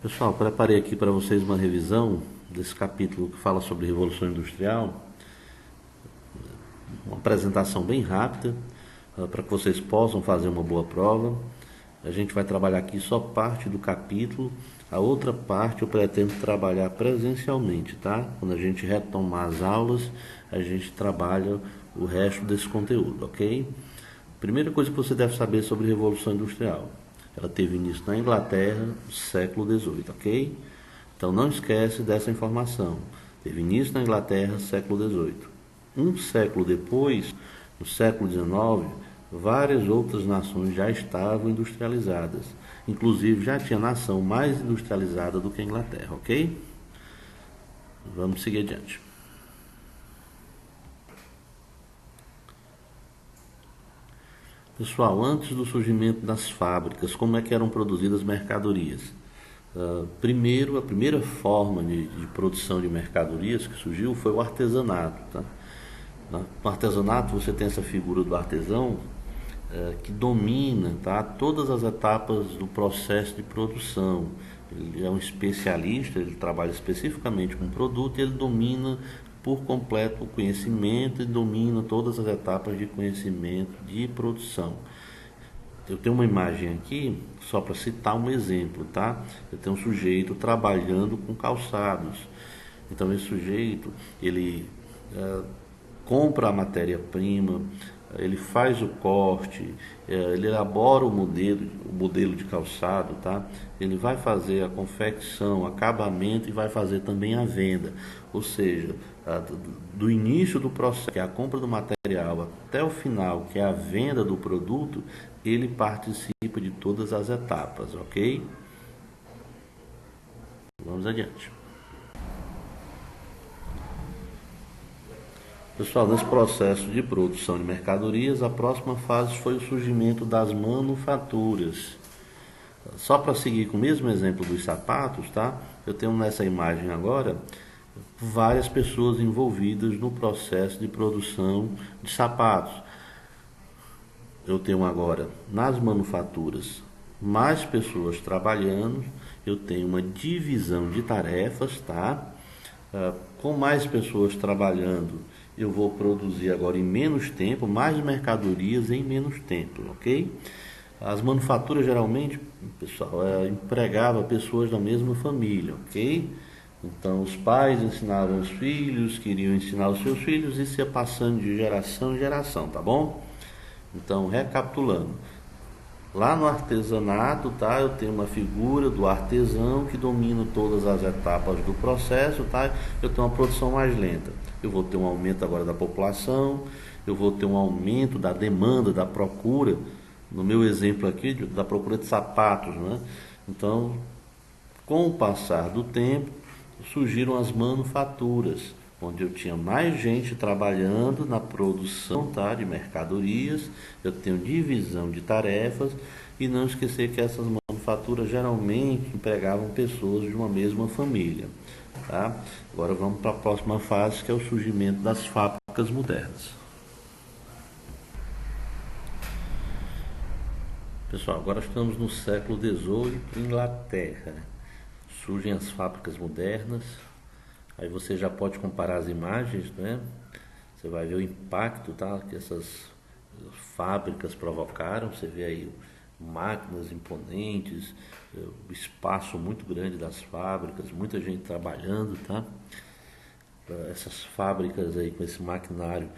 Pessoal, preparei aqui para vocês uma revisão desse capítulo que fala sobre Revolução Industrial, uma apresentação bem rápida, para que vocês possam fazer uma boa prova. A gente vai trabalhar aqui só parte do capítulo, a outra parte eu pretendo trabalhar presencialmente, tá? Quando a gente retomar as aulas, a gente trabalha o resto desse conteúdo, ok? Primeira coisa que você deve saber sobre Revolução Industrial. Ela teve início na Inglaterra, no século XVIII, ok? Então não esquece dessa informação. Teve início na Inglaterra, século XVIII. Um século depois, no século XIX, várias outras nações já estavam industrializadas. Inclusive já tinha nação mais industrializada do que a Inglaterra, ok? Vamos seguir adiante. Pessoal, antes do surgimento das fábricas, como é que eram produzidas mercadorias? Primeiro, a primeira forma de produção de mercadorias que surgiu foi o artesanato. Tá? No artesanato você tem essa figura do artesão que domina, tá, todas as etapas do processo de produção. Ele é um especialista, ele trabalha especificamente com o produto e ele domina por completo o conhecimento e domina todas as etapas de conhecimento de produção. Eu tenho uma imagem aqui, só para citar um exemplo, tá? Eu tenho um sujeito trabalhando com calçados. Então esse sujeito, ele compra a matéria-prima, ele faz o corte, ele elabora o modelo de calçado, tá? Ele vai fazer a confecção, acabamento e vai fazer também a venda. Ou seja, do início do processo, que é a compra do material, até o final, que é a venda do produto, ele participa de todas as etapas, ok? Vamos adiante. Pessoal, nesse processo de produção de mercadorias, a próxima fase foi o surgimento das manufaturas. Só para seguir com o mesmo exemplo dos sapatos, tá? Eu tenho nessa imagem agora várias pessoas envolvidas no processo de produção de sapatos. Eu tenho agora nas manufaturas mais pessoas trabalhando, eu tenho uma divisão de tarefas, tá? Com mais pessoas trabalhando, eu vou produzir agora em menos tempo, mais mercadorias em menos tempo, ok? As manufaturas geralmente, pessoal, empregava pessoas da mesma família, ok? Então os pais ensinavam os filhos, queriam ensinar os seus filhos e isso ia passando de geração em geração, tá bom? Então, recapitulando, lá no artesanato, tá, eu tenho uma figura do artesão que domina todas as etapas do processo, tá? Eu tenho uma produção mais lenta. Eu vou ter um aumento agora da população, eu vou ter um aumento da demanda, da procura, no meu exemplo aqui, da procura de sapatos, né? Então, com o passar do tempo, surgiram as manufaturas, onde eu tinha mais gente trabalhando na produção, tá, de mercadorias, eu tenho divisão de tarefas e não esquecer que essas manufaturas geralmente empregavam pessoas de uma mesma família. Tá? Agora vamos para a próxima fase, que é o surgimento das fábricas modernas. Pessoal, agora estamos no século XVIII, Inglaterra. Surgem as fábricas modernas. Aí você já pode comparar as imagens, né? Você vai ver o impacto, tá, que essas fábricas provocaram. Você vê aí máquinas imponentes, o espaço muito grande das fábricas, muita gente trabalhando, tá? Essas fábricas aí com esse maquinário,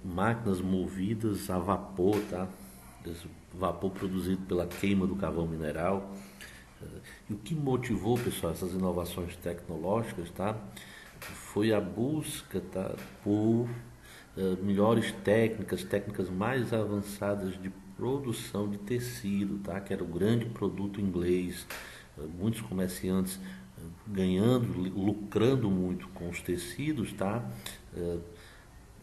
máquinas movidas a vapor, tá? Esse vapor produzido pela queima do carvão mineral. E o que motivou, pessoal, essas inovações tecnológicas, tá? Foi a busca, tá, por melhores técnicas mais avançadas de produção de tecido, tá? Que era o grande produto inglês. Muitos comerciantes ganhando, lucrando muito com os tecidos, tá?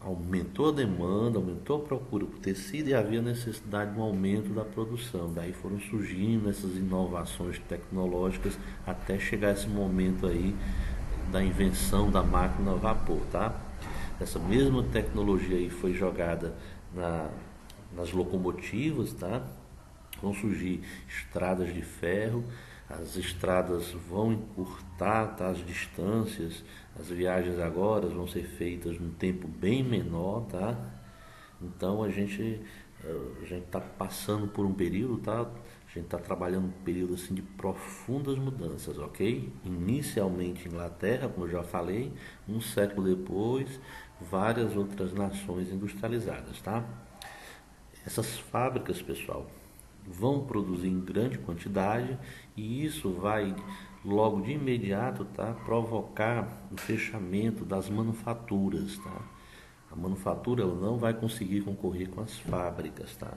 Aumentou a demanda, aumentou a procura por tecido e havia necessidade de um aumento da produção. Daí foram surgindo essas inovações tecnológicas até chegar esse momento aí da invenção da máquina a vapor, tá? Essa mesma tecnologia aí foi jogada nas locomotivas, tá? Vão surgir estradas de ferro, as estradas vão encurtar, tá? As distâncias, as viagens agora vão ser feitas num tempo bem menor, tá? Então a gente está passando por um período, tá? A gente está trabalhando um período assim de profundas mudanças, ok? Inicialmente Inglaterra, como eu já falei, um século depois, várias outras nações industrializadas, tá? Essas fábricas, pessoal, vão produzir em grande quantidade e isso vai logo de imediato, tá, provocar o fechamento das manufaturas, tá? A manufatura ela não vai conseguir concorrer com as fábricas, tá?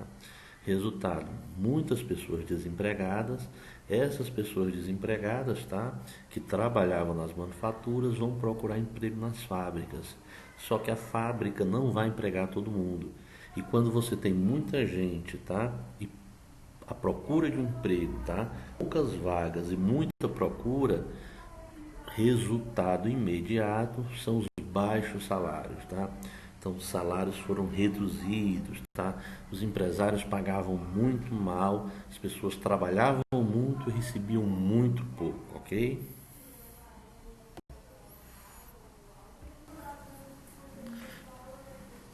Resultado, muitas pessoas desempregadas. Essas pessoas desempregadas, tá, que trabalhavam nas manufaturas vão procurar emprego nas fábricas. Só que a fábrica não vai empregar todo mundo. E quando você tem muita gente, tá, e a procura de um emprego, tá, poucas vagas e muita procura, resultado imediato são os baixos salários, tá? Então, os salários foram reduzidos, tá? Os empresários pagavam muito mal, as pessoas trabalhavam muito e recebiam muito pouco, ok?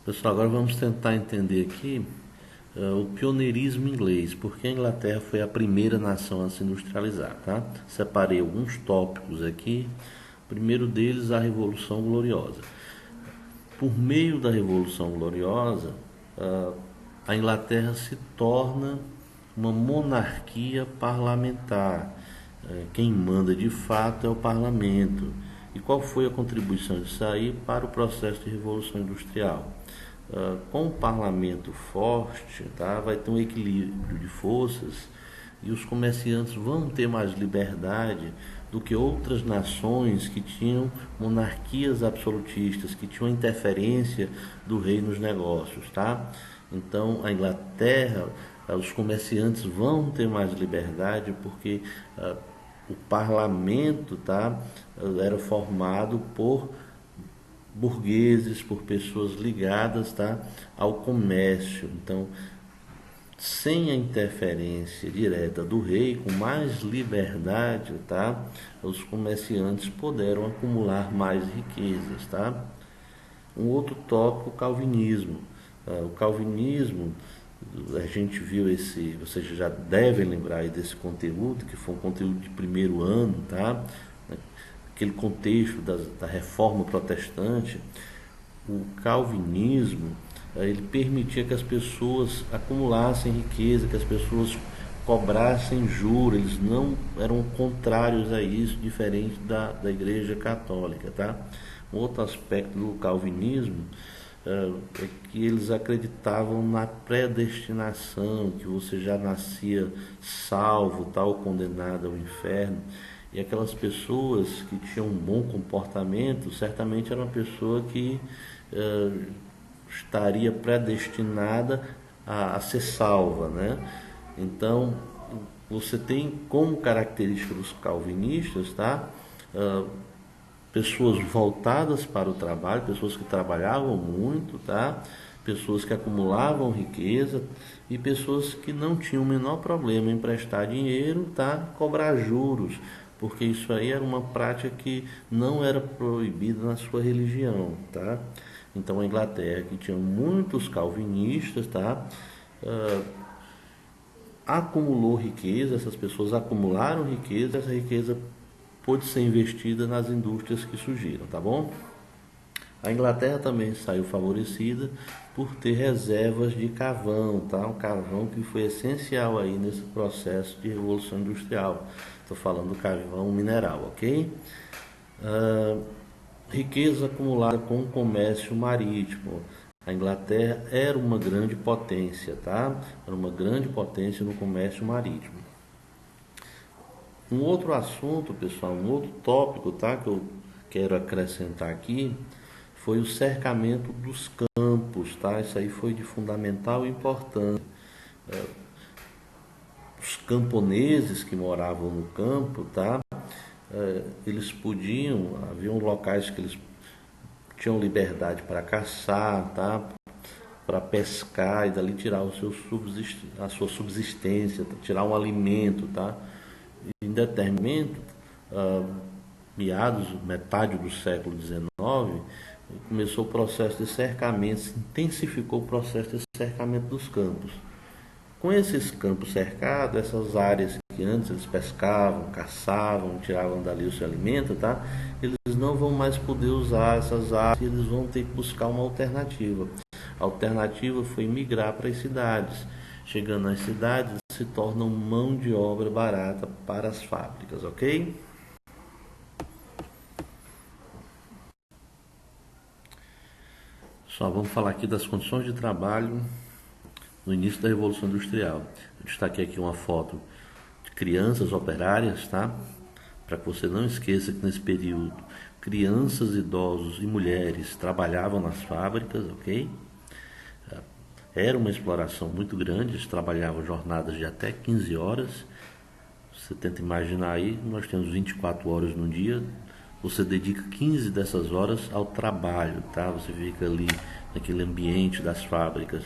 Pessoal, agora vamos tentar entender aqui o pioneirismo inglês, porque a Inglaterra foi a primeira nação a se industrializar, tá? Separei alguns tópicos aqui. O primeiro deles, a Revolução Gloriosa. Por meio da Revolução Gloriosa, a Inglaterra se torna uma monarquia parlamentar. Quem manda de fato é o parlamento. E qual foi a contribuição disso aí para o processo de Revolução Industrial? Com o parlamento forte, tá, vai ter um equilíbrio de forças e os comerciantes vão ter mais liberdade do que outras nações que tinham monarquias absolutistas, que tinham interferência do rei nos negócios, tá? Então, a Inglaterra, os comerciantes vão ter mais liberdade porque o parlamento, tá, era formado por burgueses, por pessoas ligadas, tá, ao comércio. Então, sem a interferência direta do rei, com mais liberdade, tá, os comerciantes puderam acumular mais riquezas, tá? Um outro tópico, o calvinismo. O calvinismo, a gente viu esse, vocês já devem lembrar aí desse conteúdo, que foi um conteúdo de primeiro ano, tá? Aquele contexto da reforma protestante. O calvinismo, ele permitia que as pessoas acumulassem riqueza, que as pessoas cobrassem juros, eles não eram contrários a isso, diferente da Igreja Católica, tá? Um outro aspecto do calvinismo é que eles acreditavam na predestinação, que você já nascia salvo, tal, condenado ao inferno. E aquelas pessoas que tinham um bom comportamento, certamente era uma pessoa que estaria predestinada a ser salva, né? Então, você tem como característica dos calvinistas, tá? Pessoas voltadas para o trabalho, pessoas que trabalhavam muito, tá? Pessoas que acumulavam riqueza e pessoas que não tinham o menor problema em prestar dinheiro, tá? Cobrar juros, porque isso aí era uma prática que não era proibida na sua religião, tá? Então a Inglaterra, que tinha muitos calvinistas, tá? Acumulou riqueza, essas pessoas acumularam riqueza, essa riqueza pôde ser investida nas indústrias que surgiram, tá bom? A Inglaterra também saiu favorecida por ter reservas de carvão, tá? Um carvão que foi essencial aí nesse processo de revolução industrial. Estou falando do carvão mineral, ok? Riqueza acumulada com o comércio marítimo. A Inglaterra era uma grande potência, tá? Era uma grande potência no comércio marítimo. Um outro assunto, pessoal, um outro tópico, tá, que eu quero acrescentar aqui, foi o cercamento dos campos, tá? Isso aí foi de fundamental importância. Os camponeses que moravam no campo, tá? Eles podiam, haviam locais que eles tinham liberdade para caçar, tá? Para pescar e dali tirar a sua subsistência, tirar um alimento, tá? em determinado meados, metade do século XIX, começou o processo de cercamento, se intensificou o processo de cercamento dos campos. Com esses campos cercados, essas áreas que antes eles pescavam, caçavam, tiravam dali o seu alimento, tá? Eles não vão mais poder usar essas áreas, eles vão ter que buscar uma alternativa. A alternativa foi migrar para as cidades. Chegando nas cidades, se tornam mão de obra barata para as fábricas, ok? Só vamos falar aqui das condições de trabalho no início da Revolução Industrial. Eu destaquei aqui uma foto de crianças operárias, tá? Para que você não esqueça que nesse período crianças, idosos e mulheres trabalhavam nas fábricas, ok? Era uma exploração muito grande, eles trabalhavam jornadas de até 15 horas. Você tenta imaginar aí, nós temos 24 horas no dia, você dedica 15 dessas horas ao trabalho, tá? Você fica ali naquele ambiente das fábricas.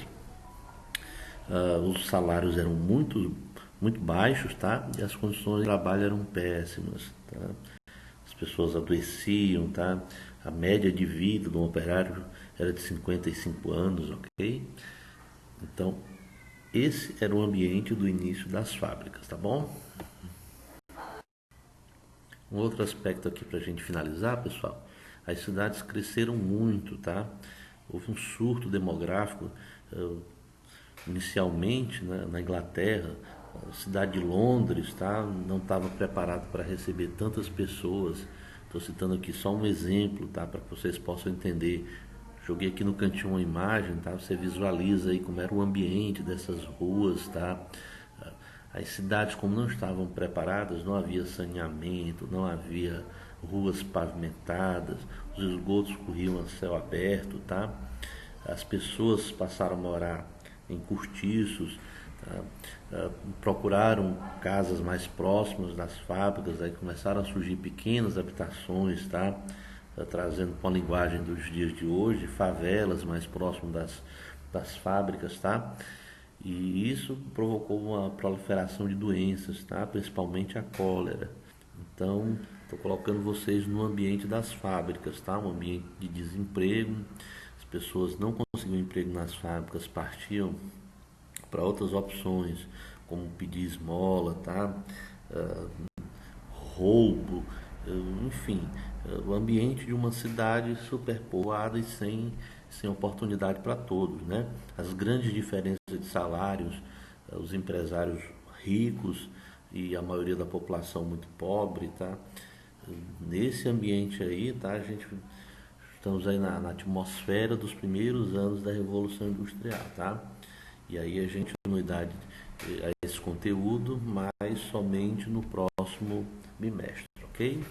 Os salários eram muito baixos, tá? E as condições de trabalho eram péssimas, tá? As pessoas adoeciam, tá? A média de vida de um operário era de 55 anos, ok? Então, esse era o ambiente do início das fábricas, tá bom? Um outro aspecto aqui para a gente finalizar, pessoal, as cidades cresceram muito, tá? Houve um surto demográfico, inicialmente, né, na Inglaterra, a cidade de Londres, tá? Não estava preparada para receber tantas pessoas. Estou citando aqui só um exemplo, tá? Para que vocês possam entender. Joguei aqui no cantinho uma imagem, tá? Você visualiza aí como era o ambiente dessas ruas, tá? As cidades, como não estavam preparadas, não havia saneamento, não havia ruas pavimentadas, os esgotos corriam a céu aberto, tá? As pessoas passaram a morar em cortiços, tá? Procuraram casas mais próximas das fábricas, aí começaram a surgir pequenas habitações, tá? Trazendo com a linguagem dos dias de hoje, favelas mais próximas das fábricas, tá? E isso provocou uma proliferação de doenças, tá? Principalmente a cólera. Então, estou colocando vocês no ambiente das fábricas, tá? Um ambiente de desemprego. As pessoas não conseguiam emprego nas fábricas, partiam para outras opções, como pedir esmola, tá? Roubo, enfim, o ambiente de uma cidade superpovoada e sem oportunidade para todos, né? As grandes diferenças de salários, os empresários ricos e a maioria da população muito pobre, tá? Nesse ambiente aí, tá? Estamos aí na atmosfera dos primeiros anos da Revolução Industrial, tá? E aí a gente continuidade a esse conteúdo, mas somente no próximo bimestre, ok?